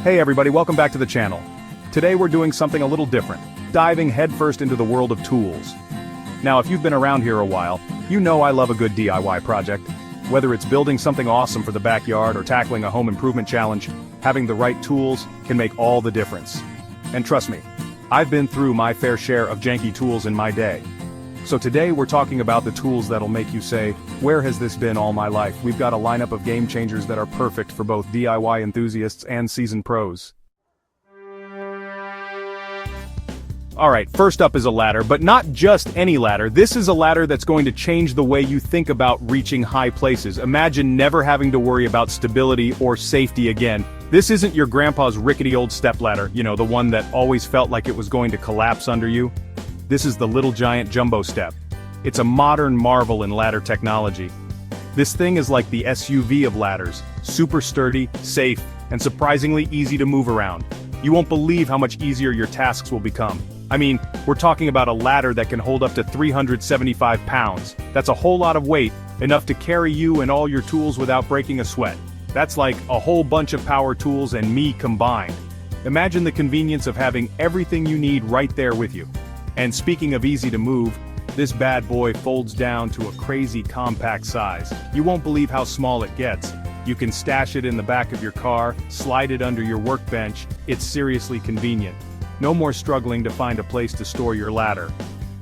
Hey everybody, welcome back to the channel. Today we're doing something a little different, diving headfirst into the world of tools. Now if you've been around here a while, you know I love a good DIY project. Whether it's building something awesome for the backyard or tackling a home improvement challenge, having the right tools can make all the difference. And trust me, I've been through my fair share of janky tools in my day. So today we're talking about the tools that'll make you say, where has this been all my life? We've got a lineup of game changers that are perfect for both DIY enthusiasts and seasoned pros. Alright, first up is a ladder, but not just any ladder. This is a ladder that's going to change the way you think about reaching high places. Imagine never having to worry about stability or safety again. This isn't your grandpa's rickety old stepladder, you know, the one that always felt like it was going to collapse under you. This is the Little Giant Jumbo Step. It's a modern marvel in ladder technology. This thing is like the SUV of ladders, super sturdy, safe, and surprisingly easy to move around. You won't believe how much easier your tasks will become. I mean, we're talking about a ladder that can hold up to 375 pounds. That's a whole lot of weight, enough to carry you and all your tools without breaking a sweat. That's like a whole bunch of power tools and me combined. Imagine the convenience of having everything you need right there with you. And speaking of easy to move, this bad boy folds down to a crazy compact size. You won't believe how small it gets. You can stash it in the back of your car, slide it under your workbench. It's seriously convenient. No more struggling to find a place to store your ladder.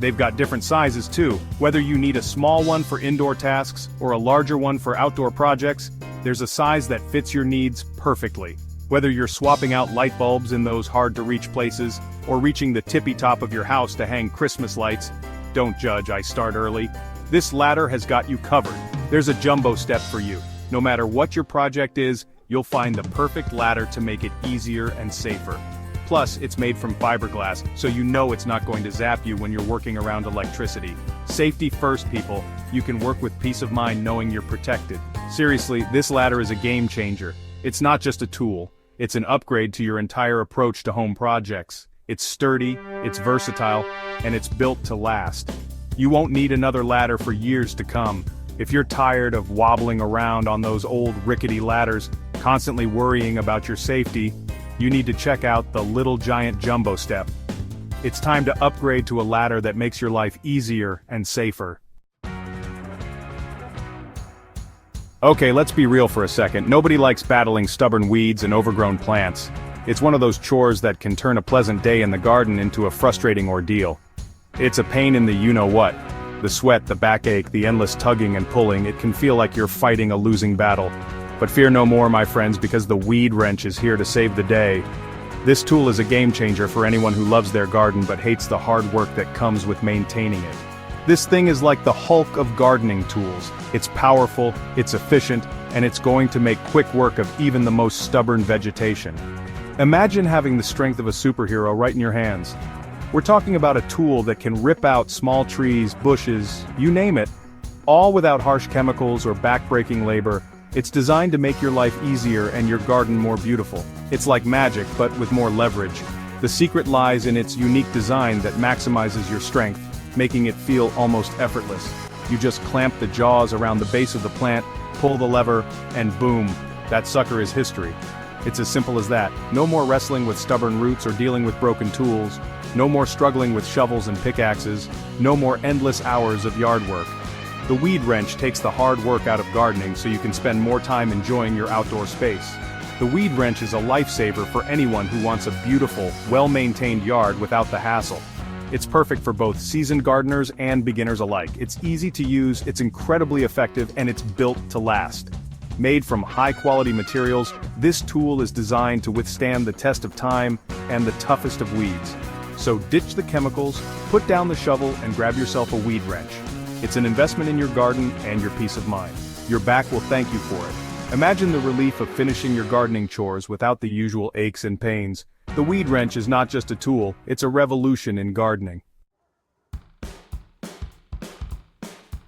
They've got different sizes too. Whether you need a small one for indoor tasks or a larger one for outdoor projects, there's a size that fits your needs perfectly. Whether you're swapping out light bulbs in those hard-to-reach places, or reaching the tippy top of your house to hang Christmas lights, don't judge, I start early. This ladder has got you covered. There's a jumbo step for you. No matter what your project is, you'll find the perfect ladder to make it easier and safer. Plus, it's made from fiberglass, so you know it's not going to zap you when you're working around electricity. Safety first, people. You can work with peace of mind knowing you're protected. Seriously, this ladder is a game changer. It's not just a tool. It's an upgrade to your entire approach to home projects. It's sturdy, it's versatile, and it's built to last. You won't need another ladder for years to come. If you're tired of wobbling around on those old rickety ladders, constantly worrying about your safety, you need to check out the Little Giant Jumbo Step. It's time to upgrade to a ladder that makes your life easier and safer. Okay, let's be real for a second. Nobody likes battling stubborn weeds and overgrown plants. It's one of those chores that can turn a pleasant day in the garden into a frustrating ordeal. It's a pain in the you-know-what. The sweat, the backache, the endless tugging and pulling, it can feel like you're fighting a losing battle. But fear no more, my friends, because the weed wrench is here to save the day. This tool is a game changer for anyone who loves their garden but hates the hard work that comes with maintaining it. This thing is like the Hulk of gardening tools. It's powerful, it's efficient, and it's going to make quick work of even the most stubborn vegetation. Imagine having the strength of a superhero right in your hands. We're talking about a tool that can rip out small trees, bushes, you name it, all without harsh chemicals or back-breaking labor. It's designed to make your life easier and your garden more beautiful. It's like magic, but with more leverage. The secret lies in its unique design that maximizes your strength, making it feel almost effortless. You just clamp the jaws around the base of the plant, pull the lever, and boom, that sucker is history. It's as simple as that. No more wrestling with stubborn roots or dealing with broken tools. No more struggling with shovels and pickaxes. No more endless hours of yard work. The weed wrench takes the hard work out of gardening so you can spend more time enjoying your outdoor space. The weed wrench is a lifesaver for anyone who wants a beautiful, well-maintained yard without the hassle. It's perfect for both seasoned gardeners and beginners alike. It's easy to use, it's incredibly effective, and it's built to last. Made from high-quality materials, this tool is designed to withstand the test of time and the toughest of weeds. So ditch the chemicals, put down the shovel, and grab yourself a weed wrench. It's an investment in your garden and your peace of mind. Your back will thank you for it. Imagine the relief of finishing your gardening chores without the usual aches and pains. The weed wrench is not just a tool, it's a revolution in gardening.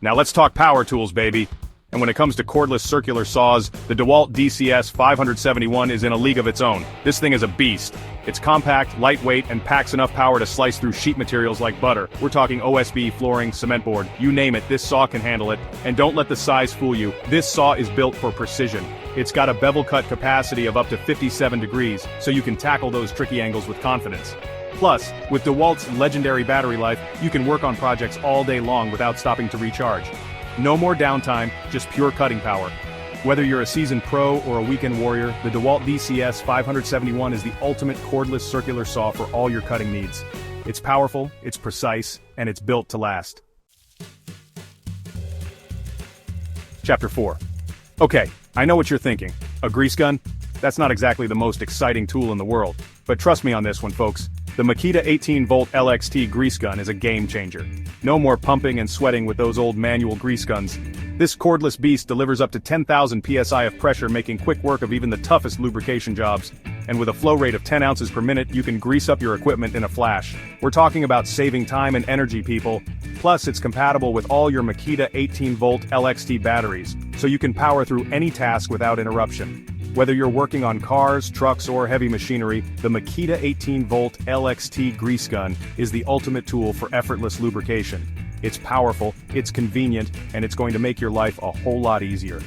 Now let's talk power tools, baby. And when it comes to cordless circular saws, the DeWALT DCS 571 is in a league of its own. This thing is a beast. It's compact, lightweight, and packs enough power to slice through sheet materials like butter. We're talking OSB, flooring, cement board, you name it, this saw can handle it. And don't let the size fool you, this saw is built for precision. It's got a bevel cut capacity of up to 57 degrees, so you can tackle those tricky angles with confidence. Plus, with DeWALT's legendary battery life, you can work on projects all day long without stopping to recharge. No more downtime, just pure cutting power. Whether you're a seasoned pro or a weekend warrior, the DeWALT DCS 571 is the ultimate cordless circular saw for all your cutting needs. It's powerful, it's precise, and it's built to last. Chapter 4. Okay, I know what you're thinking. A grease gun? That's not exactly the most exciting tool in the world. But trust me on this one, folks. The Makita 18-volt LXT grease gun is a game changer. No more pumping and sweating with those old manual grease guns. This cordless beast delivers up to 10,000 psi of pressure, making quick work of even the toughest lubrication jobs. And with a flow rate of 10 ounces per minute, you can grease up your equipment in a flash. We're talking about saving time and energy, people. Plus, it's compatible with all your Makita 18-volt LXT batteries, so you can power through any task without interruption. Whether you're working on cars, trucks, or heavy machinery, the Makita 18-volt LXT grease gun is the ultimate tool for effortless lubrication. It's powerful, it's convenient, and it's going to make your life a whole lot easier.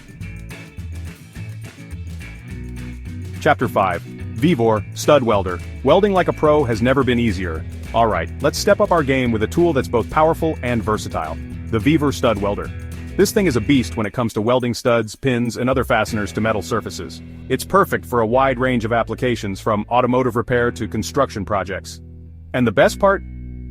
Chapter 5. VEVOR, Stud Welder. Welding like a pro has never been easier. Alright, let's step up our game with a tool that's both powerful and versatile. The VEVOR Stud Welder. This thing is a beast when it comes to welding studs, pins, and other fasteners to metal surfaces. It's perfect for a wide range of applications from automotive repair to construction projects. And the best part?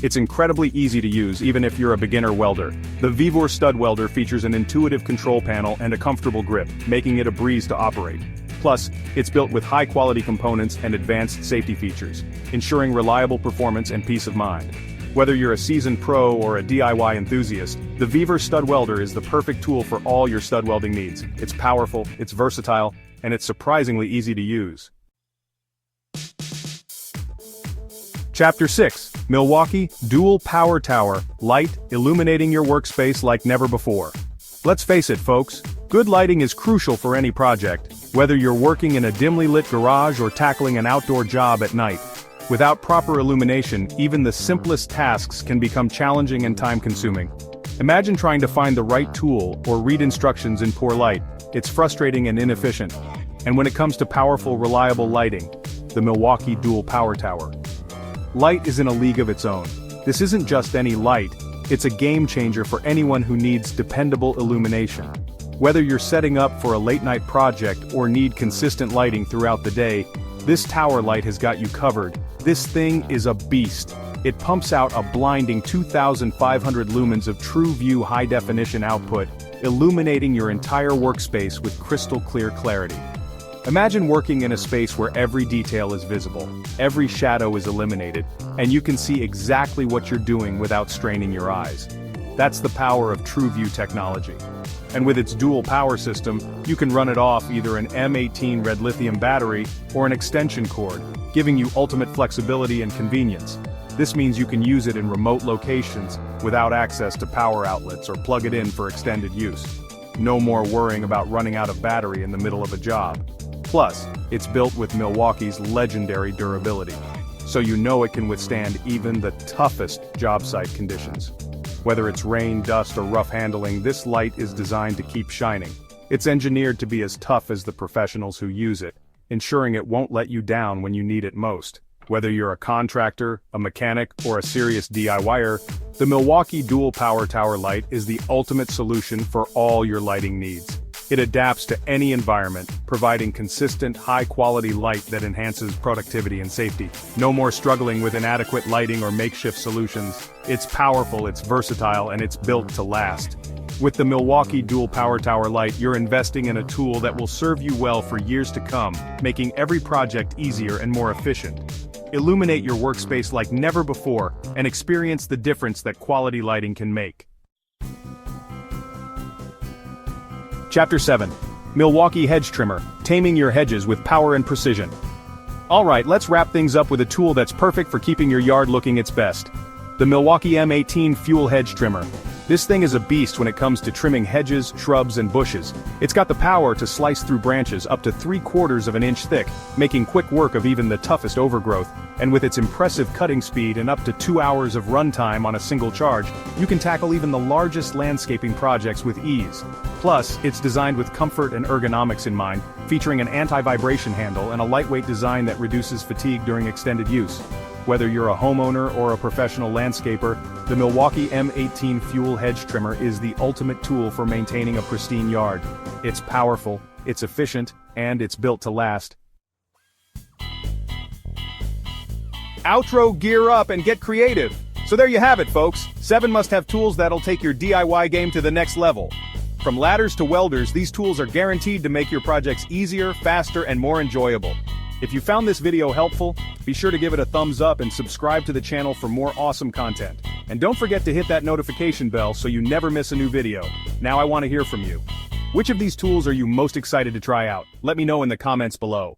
It's incredibly easy to use even if you're a beginner welder. The VEVOR Stud Welder features an intuitive control panel and a comfortable grip, making it a breeze to operate. Plus, it's built with high-quality components and advanced safety features, ensuring reliable performance and peace of mind. Whether you're a seasoned pro or a DIY enthusiast, the VEVOR Stud Welder is the perfect tool for all your stud welding needs. It's powerful, it's versatile, and it's surprisingly easy to use. Chapter 6. Milwaukee Dual Power Tower Light, illuminating your workspace like never before. Let's face it, folks, good lighting is crucial for any project, whether you're working in a dimly lit garage or tackling an outdoor job at night. Without proper illumination, even the simplest tasks can become challenging and time-consuming. Imagine trying to find the right tool or read instructions in poor light. It's frustrating and inefficient. And when it comes to powerful, reliable lighting, the Milwaukee Dual Power Tower. Light is in a league of its own. This isn't just any light, it's a game changer for anyone who needs dependable illumination. Whether you're setting up for a late-night project or need consistent lighting throughout the day, this tower light has got you covered. This thing is a beast. It pumps out a blinding 2,500 lumens of TrueView high-definition output, illuminating your entire workspace with crystal-clear clarity. Imagine working in a space where every detail is visible, every shadow is eliminated, and you can see exactly what you're doing without straining your eyes. That's the power of TrueView technology. And with its dual power system, you can run it off either an M18 red lithium battery or an extension cord, giving you ultimate flexibility and convenience. This means you can use it in remote locations without access to power outlets or plug it in for extended use. No more worrying about running out of battery in the middle of a job. Plus, it's built with Milwaukee's legendary durability, so you know it can withstand even the toughest job site conditions. Whether it's rain, dust, or rough handling, this light is designed to keep shining. It's engineered to be as tough as the professionals who use it, ensuring it won't let you down when you need it most. Whether you're a contractor, a mechanic, or a serious DIYer, the Milwaukee Dual Power Tower light is the ultimate solution for all your lighting needs. It adapts to any environment, providing consistent, high-quality light that enhances productivity and safety. No more struggling with inadequate lighting or makeshift solutions. It's powerful, it's versatile, and it's built to last. With the Milwaukee Dual Power Tower light, you're investing in a tool that will serve you well for years to come, making every project easier and more efficient. Illuminate your workspace like never before, and experience the difference that quality lighting can make. Chapter 7. Milwaukee Hedge Trimmer, taming your hedges with power and precision. Alright, let's wrap things up with a tool that's perfect for keeping your yard looking its best. The Milwaukee M18 Fuel Hedge Trimmer. This thing is a beast when it comes to trimming hedges, shrubs, and bushes. It's got the power to slice through branches up to 3/4 of an inch thick, making quick work of even the toughest overgrowth. And with its impressive cutting speed and up to 2 hours of runtime on a single charge, you can tackle even the largest landscaping projects with ease. Plus, it's designed with comfort and ergonomics in mind, featuring an anti-vibration handle and a lightweight design that reduces fatigue during extended use. Whether you're a homeowner or a professional landscaper, the Milwaukee M18 Fuel Hedge Trimmer is the ultimate tool for maintaining a pristine yard. It's powerful, it's efficient, and it's built to last. Outro, gear up and get creative. So there you have it, folks. 7 must-have tools that'll take your DIY game to the next level. From ladders to welders, these tools are guaranteed to make your projects easier, faster, and more enjoyable. If you found this video helpful, be sure to give it a thumbs up and subscribe to the channel for more awesome content. And don't forget to hit that notification bell so you never miss a new video. Now I want to hear from you. Which of these tools are you most excited to try out? Let me know in the comments below.